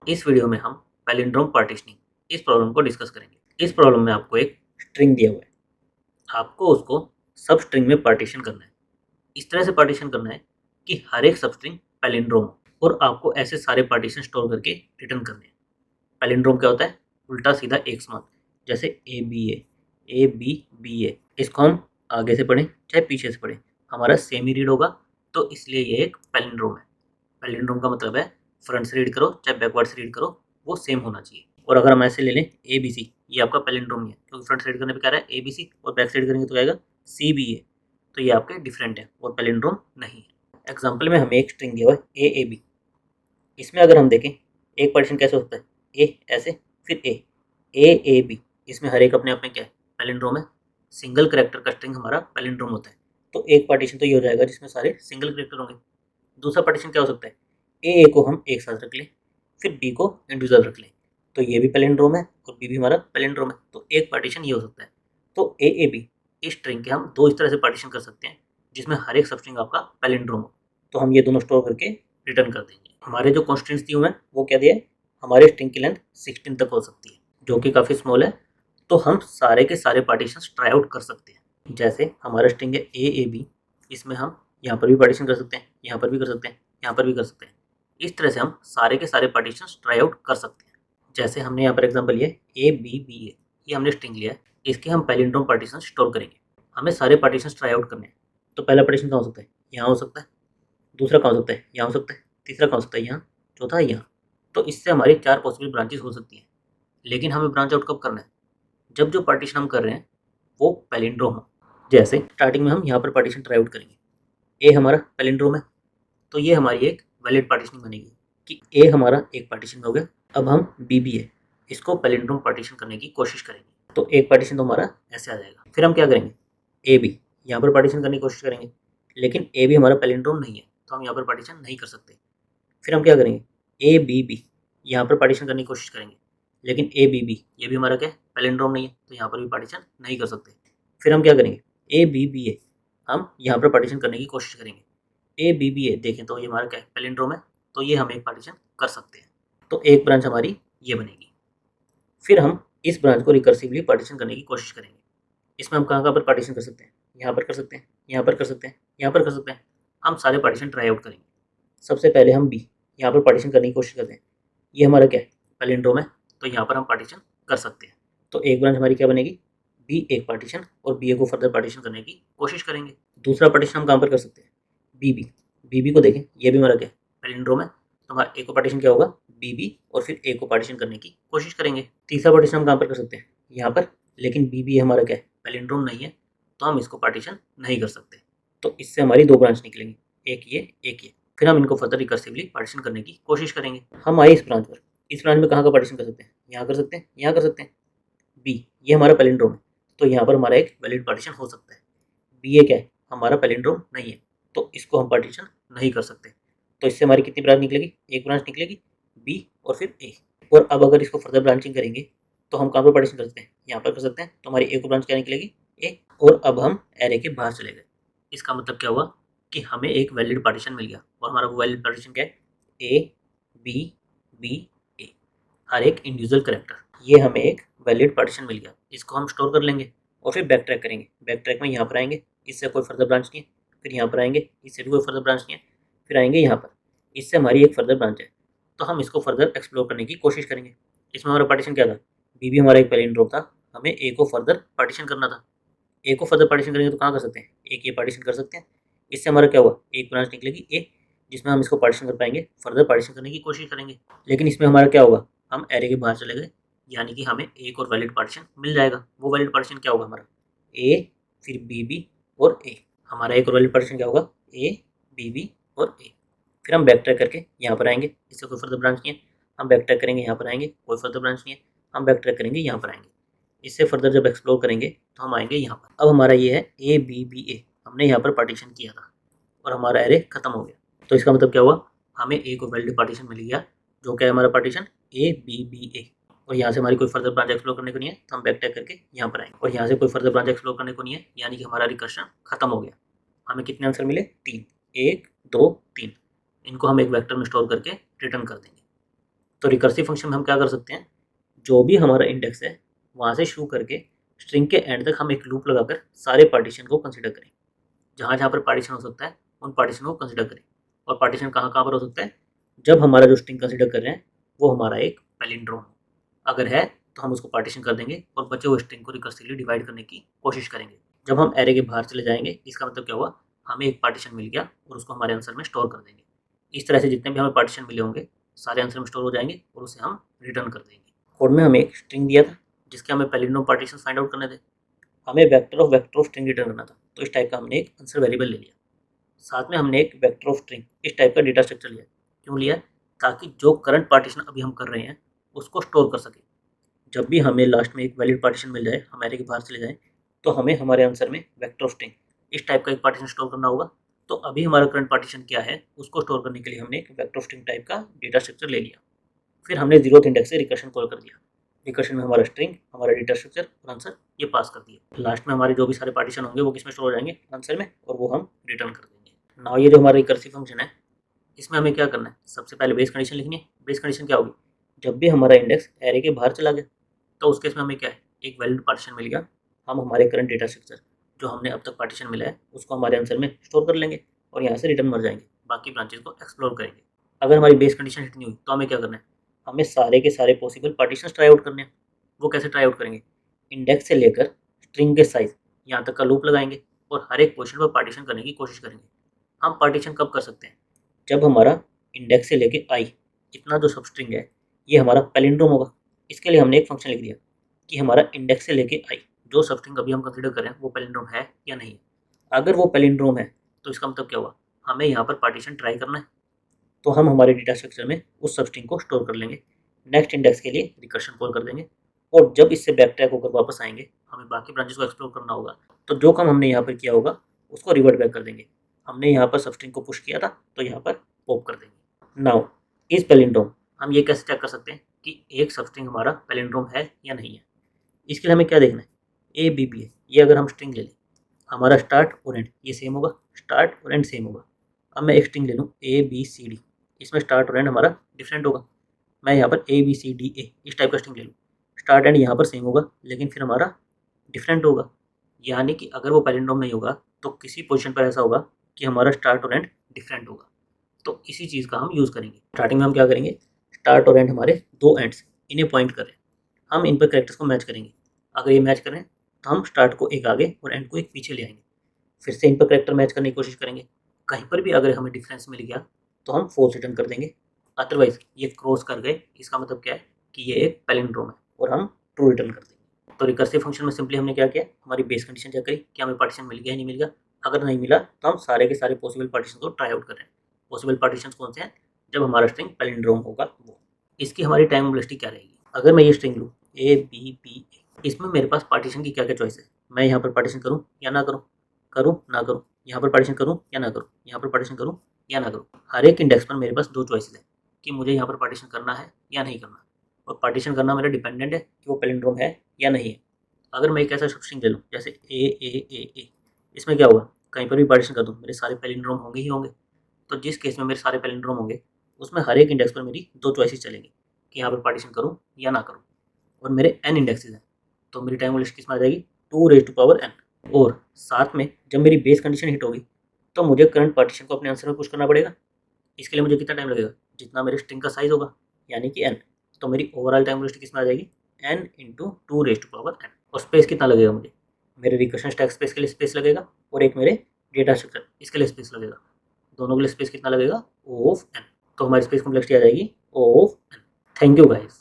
इस वीडियो में हम पैलिंड्रोम पार्टीशनिंग इस प्रॉब्लम को डिस्कस करेंगे। इस प्रॉब्लम में आपको एक स्ट्रिंग दिया हुआ है, आपको उसको सब स्ट्रिंग में पार्टीशन करना है। इस तरह से पार्टीशन करना है कि हर एक सब स्ट्रिंग पैलिंड्रोम हो और आपको ऐसे सारे पार्टीशन स्टोर करके रिटर्न करने हैं। पैलिंड्रोम क्या होता है? उल्टा सीधा एक समान, जैसे ए बी बी ए। इसको हम आगे से पढ़ें चाहे पीछे से पढ़ें, हमारा सेम ही रीड होगा, तो इसलिए ये एक पैलिंड्रोम है। पैलिंड्रोम का मतलब है फ्रंट से रीड करो चाहे बैकवर्ड से रीड करो, वो सेम होना चाहिए। और अगर हम ऐसे ले लें ए बी सी, ये आपका पैलिंड्रोम नहीं है, क्योंकि फ्रंट से रीड करने पे क्या रहा है ए बी सी, और बैक से रीड करेंगे तो आएगा सी बी ए, तो ये आपके डिफरेंट है और पैलिंड्रोम नहीं है। एग्जाम्पल में हमें एक स्ट्रिंग दिया हुआ है ए बी। इसमें अगर हम देखें एक पार्टीशन कैसे होता है, ए ऐसे फिर ए बी, इसमें हर एक अपने अपने क्या है, पैलिंड्रोम है। सिंगल करेक्टर का स्ट्रिंग हमारा पैलिंड्रोम होता है, तो एक पार्टीशन तो ये हो जाएगा जिसमें सारे सिंगल करेक्टर होंगे। दूसरा पार्टीशन क्या हो सकता है, ए को हम एक साथ रख लें, फिर बी को इंडिविजुअल रख लें, तो ये भी पैलिंड्रोम है और बी भी हमारा पैलिंड्रोम है, तो एक पार्टीशन ये हो सकता है। तो ए बी इस स्ट्रिंग के हम दो इस तरह से पार्टीशन कर सकते हैं जिसमें हर एक सब स्ट्रिंग आपका पैलिंड्रोम हो, तो हम ये दोनों स्टोर करके रिटर्न कर देंगे। हमारे जो कॉन्स्टेंट्स दिए हुए हैं वो क्या दिया है, हमारे स्ट्रिंग की लेंथ 16 तक हो सकती है, जो कि काफ़ी स्मॉल है, तो हम सारे के सारे पार्टीशन ट्राई आउट कर सकते हैं। जैसे हमारा स्ट्रिंग है ए बी, इसमें हम यहाँ पर भी पार्टीशन कर सकते हैं, यहाँ पर भी कर सकते हैं, यहाँ पर भी कर सकते हैं। इस तरह से हम सारे के सारे पार्टीशन ट्राई आउट कर सकते हैं। जैसे हमने यहाँ पर एग्जाम्पल लिया ए बी बी ए, ये हमने स्ट्रिंग लिया है, इसके हम पैलिंड्रोम पार्टीशन स्टोर करेंगे। हमें सारे पार्टीशन ट्राई आउट करने हैं, तो पहला पार्टीशन कहाँ हो सकता है, यहाँ हो सकता है। दूसरा कहाँ हो सकता है, यहाँ हो सकता है। तीसरा कहाँ हो सकता है, यहाँ। चौथा है यहाँ। तो इससे हमारी 4 पॉसिबल ब्रांचेस हो सकती हैं। लेकिन हमें ब्रांच आउट कब करना है, जब जो पार्टीशन हम कर रहे हैं वो पैलिंड्रोम हो। जैसे स्टार्टिंग में हम यहाँ पर पार्टीशन ट्राई आउट करेंगे, ए हमारा पैलिंड्रोम है, तो ये हमारी एक वैलिड पार्टीशनिंग बनेगी कि ए हमारा एक पार्टीशन में हो गया। अब हम बी बी है, इसको पैलिंड्रोम पार्टीशन करने की कोशिश करेंगे, तो एक पार्टीशन तो हमारा ऐसे आ जाएगा। फिर हम क्या करेंगे, ए बी यहाँ पर पार्टीशन करने की कोशिश करेंगे, लेकिन ए बी हमारा पैलिंड्रोम नहीं है, तो हम यहाँ पर पार्टीशन नहीं कर सकते। फिर हम क्या करेंगे, ए बी बी यहाँ पर पार्टीशन करने की कोशिश करेंगे, लेकिन ए बी बी ये भी हमारा क्या है, पैलिंड्रोम नहीं है, तो यहाँ पर भी पार्टीशन नहीं कर सकते। फिर हम क्या करेंगे, ए बी बी ए हम यहाँ पर पार्टीशन करने की कोशिश करेंगे। ए बी बी ए देखें तो ये हमारा क्या है, पैलिंड्रोम है, तो ये हम एक पार्टीशन कर सकते हैं, तो एक ब्रांच हमारी ये बनेगी। फिर हम इस ब्रांच को रिकर्सिवली पार्टीशन करने की कोशिश करेंगे। इसमें हम कहाँ कहाँ पर पार्टीशन कर सकते हैं, यहाँ पर कर सकते हैं, यहाँ पर कर सकते हैं, यहाँ पर कर सकते हैं। हम सारे पार्टीशन ट्राई आउट करेंगे। सबसे पहले हम बी यहाँ पर पार्टीशन करने की कोशिश करते हैं, ये हमारा क्या है, पैलिंड्रोम है, तो यहाँ पर हम पार्टीशन कर सकते हैं। तो एक ब्रांच हमारी क्या बनेगी, बी एक पार्टीशन, और बी ए को फर्दर पार्टीशन करने की कोशिश करेंगे। दूसरा पार्टीशन हम कहाँ पर कर सकते हैं, बी बी को देखें, ये भी हमारा क्या है, पैलिंड्रोम है, तो हमारा ए को पार्टीशन क्या होगा, बी बी, और फिर ए को पार्टीशन करने की कोशिश करेंगे। तीसरा पार्टीशन हम कहाँ पर कर सकते हैं, यहाँ पर, लेकिन बी बी हमारा क्या है, पैलिंड्रोम नहीं है, तो हम इसको पार्टीशन नहीं कर सकते। तो इससे हमारी दो ब्रांच निकलेंगी, एक ये एक ये। फिर हम इनको फर्दर रिकर्सिवली पार्टीशन करने की कोशिश करेंगे। हम आए इस ब्रांच पर, इस ब्रांच में कहाँ का पार्टीशन कर सकते हैं, यहाँ कर सकते हैं, यहाँ कर सकते हैं। बी ये हमारा पैलिंड्रोम है, तो यहाँ पर हमारा एक वैलिड पार्टीशन हो सकता है। बी ए क्या है, हमारा पैलिंड्रोम नहीं है, तो इसको हम पार्टीशन नहीं कर सकते। तो इससे हमारी कितनी ब्रांच निकलेगी, एक ब्रांच निकलेगी, बी और फिर ए। और अब अगर इसको फर्दर ब्रांचिंग करेंगे तो हम कहाँ पर पार्टीशन कर सकते हैं, यहाँ पर कर सकते हैं, तो हमारी एक ब्रांच क्या निकलेगी, ए। और अब हम एरे के बाहर चले गए, इसका मतलब क्या हुआ कि हमें एक वैलिड पार्टीशन मिल गया, और हमारा वो वैलिड पार्टीशन क्या है, ए बी बी ए, हर एक इंडिविजुअल करेक्टर, ये हमें एक वैलिड पार्टीशन मिल गया। इसको हम स्टोर कर लेंगे और फिर बैक ट्रैक करेंगे। बैक ट्रैक में यहाँ पर आएंगे, इससे कोई फर्दर ब्रांच नहीं है, फिर यहाँ पर आएंगे, इससे भी कोई फर्दर ब्रांच नहीं है, फिर आएंगे यहाँ पर, इससे हमारी एक फर्दर ब्रांच है, तो हम इसको फर्दर एक्सप्लोर करने की कोशिश करेंगे। इसमें हमारा पार्टीशन क्या था, बी भी हमारा एक पैलिंड्रोम था, हमें ए को फर्दर पार्टीशन करना था। ए को फर्दर पार्टीशन करेंगे तो कहाँ कर सकते हैं, एक ये पार्टीशन कर सकते हैं। इससे हमारा क्या हुआ, एक ब्रांच निकलेगी ए, जिसमें हम इसको पार्टीशन कर पाएंगे, फर्दर पार्टीशन करने की कोशिश करेंगे। लेकिन इसमें हमारा क्या होगा, हम एरे के बाहर चले गए, यानी कि हमें एक और वैलिड पार्टीशन मिल जाएगा। वो वैलिड पार्टीशन क्या होगा हमारा, ए फिर बी बी और ए। हमारा एक और वैलिड पार्टीशन क्या होगा, ए बी बी और ए। फिर हम बैक ट्रैक करके यहाँ पर आएंगे, इससे कोई फर्दर ब्रांच नहीं है, हम बैक ट्रैक करेंगे, यहाँ पर आएंगे, कोई फर्दर ब्रांच नहीं है, हम बैक ट्रैक करेंगे, यहाँ पर आएंगे, इससे फर्दर जब एक्सप्लोर करेंगे तो हम आएंगे यहाँ पर। अब हमारा ये है ए बी बी ए, हमने यहाँ पर पार्टीशन किया था और हमारा एरे खत्म हो गया। तो इसका मतलब क्या हुआ, हमें एक और वैलिड पार्टीशन मिल गया, जो क्या है हमारा पार्टीशन ए बी बी ए। और यहाँ से हमारी कोई फर्दर ब्रांच एक्सप्लोर करने को नहीं है, तो हम बैक ट्रैक करके यहाँ पर आएंगे, और यहाँ से कोई फर्दर ब्रांच एक्सप्लोर करने को नहीं है, यानी कि हमारा रिकर्शन खत्म हो गया। हमें कितने आंसर मिले, 3, 1 2 3। इनको हम एक वेक्टर में स्टोर करके रिटर्न कर देंगे। तो रिकर्सिव फंक्शन में हम क्या कर सकते हैं, जो भी हमारा इंडेक्स है वहाँ से शुरू करके स्ट्रिंग के एंड तक हम एक लूप लगाकर सारे पार्टीशन को कंसिडर करें। जहाँ जहाँ पर पार्टीशन हो सकता है उन पार्टीशन को कंसिडर करें। और पार्टीशन कहाँ कहाँ पर हो सकता है, जब हमारा जो स्ट्रिंग कंसिडर कर रहे हैं वो हमारा एक पैलिंड्रोम हो। अगर है तो हम उसको पार्टीशन कर देंगे और बचे हुए स्ट्रिंग को रिकर्सिवली डिवाइड करने की कोशिश करेंगे। जब हम एरे के बाहर चले जाएंगे इसका मतलब क्या हुआ, हमें एक पार्टीशन मिल गया और उसको हमारे आंसर में स्टोर कर देंगे। इस तरह से जितने भी हमें पार्टीशन मिले होंगे सारे आंसर में स्टोर हो जाएंगे और उसे हम रिटर्न कर देंगे। कोड में हमें एक स्ट्रिंग दिया था जिसके हमें पैलिंड्रोम पार्टीशन फाइंड आउट करने थे। हमें वेक्टर ऑफ स्ट्रिंग रिटर्न करना था, तो इस टाइप का हमने एक आंसर वेरिएबल ले लिया। साथ में हमने एक वेक्टर ऑफ स्ट्रिंग इस टाइप का डेटा स्ट्रक्चर लिया। क्यों लिया, ताकि जो करंट पार्टीशन अभी हम कर रहे हैं उसको स्टोर कर सके। जब भी हमें लास्ट में एक वैलिड पार्टीशन मिल जाए, हम एरे के बाहर चले जाएं, तो हमें हमारे आंसर में वेक्टर ऑफ स्ट्रिंग इस टाइप का एक पार्टीशन स्टोर करना होगा। तो अभी हमारा करंट पार्टीशन क्या है उसको स्टोर करने के लिए हमने एक वेक्टर ऑफ स्ट्रिंग टाइप का डेटा स्ट्रक्चर ले लिया। फिर हमने जीरोथ इंडेक्स से रिकर्शन कॉल कर दिया। रिकर्शन में हमारा स्ट्रिंग, हमारा डेटा स्ट्रक्चर और आंसर ये पास कर दिया। लास्ट में हमारे जो भी सारे पार्टीशन होंगे वो किसमें स्टोर हो जाएंगे, आंसर में, और वो हम रिटर्न कर देंगे। नाउ ये जो हमारा रिकर्सिव फंक्शन है इसमें हमें क्या करना है, सबसे पहले बेस कंडीशन लिखनी है। बेस कंडीशन क्या होगी, जब भी हमारा इंडेक्स एरे के बाहर चला गया तो उस केस में हमें क्या है, एक वैलिड पार्टीशन मिल गया। हम हमारे करंट डेटा स्ट्रक्चर जो हमने अब तक पार्टीशन मिला है उसको हमारे आंसर में स्टोर कर लेंगे और यहाँ से रिटर्न मर जाएंगे, बाकी ब्रांचेस को एक्सप्लोर करेंगे। अगर हमारी बेस कंडीशन हिट नहीं हुई तो हमें क्या करना है, हमें सारे के सारे पॉसिबल पार्टीशन ट्राई आउट करने हैं। वो कैसे ट्राई आउट करेंगे, इंडेक्स से लेकर स्ट्रिंग के साइज यहाँ तक का लूप लगाएंगे और हर एक पोर्शन पर पार्टीशन करने की कोशिश करेंगे। हम पार्टीशन कब कर सकते हैं, जब हमारा इंडेक्स से लेके आई इतना जो सब स्ट्रिंग है ये हमारा पैलिंड्रोम होगा। इसके लिए हमने एक फंक्शन लिख दिया कि हमारा इंडेक्स से लेके आई जो सब स्ट्रिंग अभी हम कंसीडर करें वो पैलिंड्रोम है या नहीं है। अगर वो पैलिंड्रोम है तो इसका मतलब क्या हुआ, हमें यहाँ पर पार्टीशन ट्राई करना है। तो हम हमारे डेटा स्ट्रक्चर में उस सब स्ट्रिंग को स्टोर कर लेंगे, नेक्स्ट इंडेक्स के लिए रिकर्शन कॉल कर देंगे और जब इससे बैक ट्रैक होकर वापस आएंगे हमें बाकी ब्रांचेस को एक्सप्लोर करना होगा। तो जो काम हमने यहाँ पर किया होगा उसको रिवर्ट बैक कर देंगे। हमने यहाँ पर सब स्ट्रिंग को पुश किया था तो यहाँ पर पॉप कर देंगे। नाउ इस पैलिंड्रोम हम ये कैसे चेक कर सकते हैं कि एक सब स्ट्रिंग हमारा पैलिंड्रोम है या नहीं है। इसके लिए हमें क्या देखना है, ए बी पी है, ये अगर हम स्ट्रिंग ले लें हमारा स्टार्ट और एंड ये सेम होगा, स्टार्ट और एंड सेम होगा। अब मैं एक स्ट्रिंग ले लूँ ए बी सी डी, इसमें स्टार्ट और एंड हमारा डिफरेंट होगा। मैं यहाँ पर A B C D A इस टाइप का स्ट्रिंग ले लूँ, स्टार्ट एंड यहाँ पर सेम होगा लेकिन फिर हमारा डिफरेंट होगा। यानी कि अगर वो पैलिंड्रोम नहीं होगा तो किसी पोजीशन पर ऐसा होगा कि हमारा स्टार्ट और एंड डिफरेंट होगा। तो इसी चीज़ का हम यूज़ करेंगे। स्टार्टिंग में हम क्या करेंगे, स्टार्ट और एंड हमारे दो एंड्स इन्हें पॉइंट करें, हम इन पर कैरेक्टर्स को मैच करेंगे। अगर ये मैच करें तो हम स्टार्ट को एक आगे और एंड को एक पीछे ले आएंगे। फिर से इन पर कैरेक्टर मैच करने की कोशिश करेंगे। कहीं पर भी अगर हमें डिफरेंस मिल गया तो हम फॉल्स रिटर्न कर देंगे। अदरवाइज ये क्रॉस कर गए इसका मतलब क्या है कि ये एक पैलिंड्रोम है और हम ट्रू रिटर्न कर देंगे। तो रिकर्सिव फंक्शन में सिंपली हमने क्या किया, हमारी बेस कंडीशन चेक करी कि हमें पार्टीशन मिल गया या नहीं मिल गया। अगर नहीं मिला तो हम सारे के सारे पॉसिबल पार्टीशन को ट्राई आउट कर रहे हैं। पॉसिबल पार्टीशन कौन से हैं, जब हमारा स्ट्रिंग पैलिंड्रोम होगा वो। इसकी हमारी टाइम वेलोसिटी क्या रहेगी, अगर मैं ये स्ट्रिंग लूँ ए बी पी इसमें मेरे पास पार्टीशन की क्या क्या चॉइस है, मैं यहाँ पर पार्टीशन करूँ या ना करूँ, करूँ ना करूँ, यहाँ पर पार्टीशन करूँ या ना करूँ, यहाँ पर पार्टीशन करूँ या ना करूँ। हर एक इंडेक्स पर मेरे पास दो चॉइसेस है कि मुझे यहाँ पर पार्टीशन करना है या नहीं करना। और पार्टीशन करना मेरा डिपेंडेंट है कि वो पैलिंड्रोम है या नहीं है। अगर मैं एक ऐसा स्ट्रिंग ले लूँ जैसे ए, इसमें क्या होगा, कहीं पर भी पार्टीशन कर दूँ मेरे सारे पैलिंड्रोम होंगे ही होंगे। तो जिस केस में मेरे सारे पैलिंड्रोम होंगे उसमें हर एक इंडेक्स पर मेरी दो चॉइसेस चलेंगी कि यहाँ पर पार्टीशन करूँ या ना करूँ। और मेरे एन इंडेक्सेस हैं तो मेरी टाइम वेलोसिटी किस में आ जाएगी, 2⁴n। और साथ में जब मेरी बेस कंडीशन हिट होगी तो मुझे करंट पार्टीशन को अपने आंसर में पुश करना पड़ेगा। इसके लिए मुझे कितना टाइम लगेगा, जितना मेरे स्ट्रिंग का साइज होगा यानी कि n। तो मेरी ओवरऑल टाइम वेलोसिटी किस में आ जाएगी, n × 2⁴n। और स्पेस कितना लगेगा मुझे, मेरे रिकर्शन स्टैक स्पेस के लिए स्पेस लगेगा और एक मेरे डेटा स्ट्रक्चर इसके लिए स्पेस लगेगा। दोनों के लिए स्पेस कितना लगेगा, O(n). तो हमारी स्पेस कॉम्प्लेक्सिटी आ जाएगी O(n). Thank you guys.